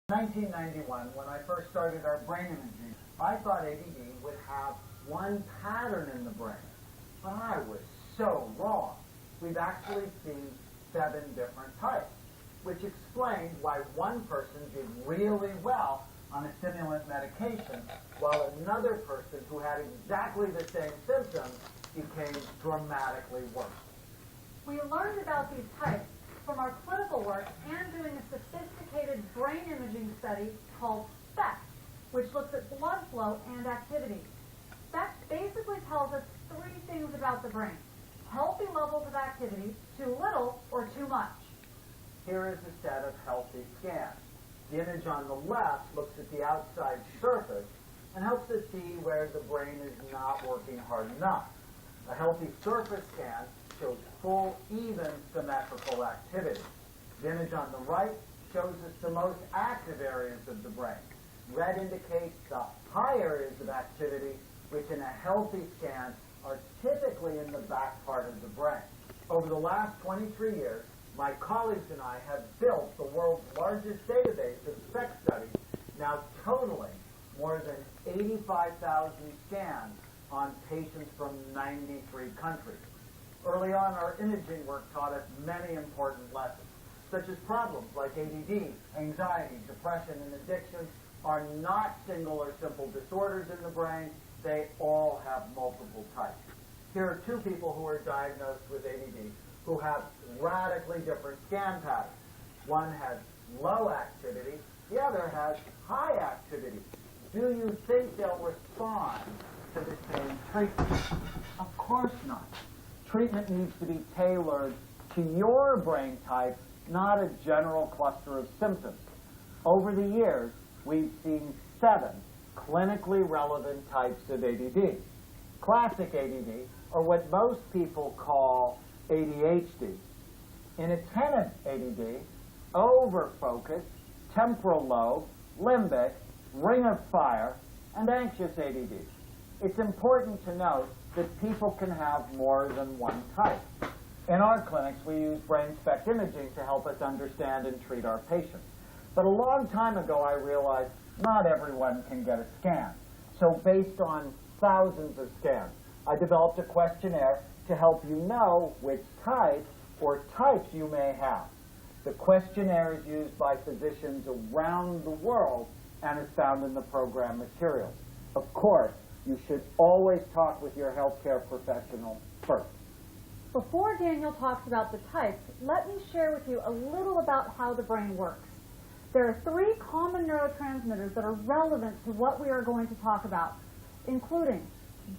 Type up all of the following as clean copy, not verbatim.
In 1991, when I first started our brain imaging, I thought ADD would have one pattern in the brain, but I was so wrong. We've actually seen 7 different types, which explains why one person did really well on a stimulant medication, while another person who had exactly the same symptoms became dramatically worse. We learned about these types from our clinical work and doing a sophisticated brain imaging study called SPECT, which looks at blood flow and activity. SPECT basically tells us 3 things about the brain: healthy levels of activity, too little, or too much. Here is a set of healthy scans. The image on the left looks at the outside surface and helps us see where the brain is not working hard enough. A healthy surface scan shows full, even, symmetrical activity. The image on the right shows us the most active areas of the brain. Red indicates the high areas of activity, which in a healthy scan are typically in the back part of the brain. Over the last 23 years, my colleagues and I have built the world's largest database of SPECT studies, now totaling more than 85,000 scans on patients from 93 countries. Early on, our imaging work taught us many important lessons, such as problems like ADD, anxiety, depression, and addiction are not single or simple disorders in the brain. They all have multiple types. Here are 2 people who are diagnosed with ADD who have radically different scan patterns. One has low activity, the other has high activity. Do you think they'll respond to the same treatment? Of course not. Treatment needs to be tailored to your brain type, not a general cluster of symptoms. Over the years, we've seen 7 clinically relevant types of ADD. Classic ADD, or what most people call ADHD. Inattentive ADD, overfocus, temporal lobe, limbic, ring of fire, and anxious ADD. It's important to note that people can have more than one type. In our clinics, we use brain SPECT imaging to help us understand and treat our patients. But a long time ago, I realized not everyone can get a scan. So based on thousands of scans, I developed a questionnaire to help you know which type or types you may have. The questionnaire is used by physicians around the world and is found in the program materials. Of course, you should always talk with your healthcare professional first. Before Daniel talks about the types, let me share with you a little about how the brain works. There are 3 common neurotransmitters that are relevant to what we are going to talk about, including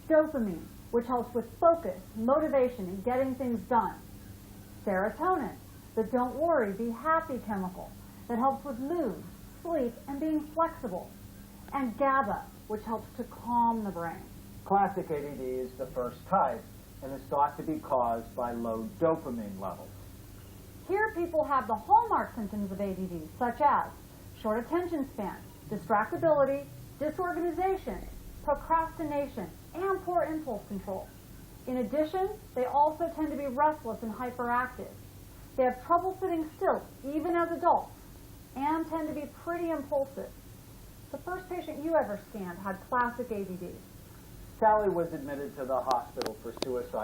dopamine, which helps with focus, motivation, and getting things done; serotonin, the don't worry, be happy chemical that helps with mood, sleep, and being flexible; and GABA, which helps to calm the brain. Classic ADD is the first type and is thought to be caused by low dopamine levels. Here people have the hallmark symptoms of ADD, such as short attention span, distractibility, disorganization, procrastination, and poor impulse control. In addition, they also tend to be restless and hyperactive. They have trouble sitting still, even as adults, and tend to be pretty impulsive. The first patient you ever scanned had classic ADD. Sally was admitted to the hospital for suicide.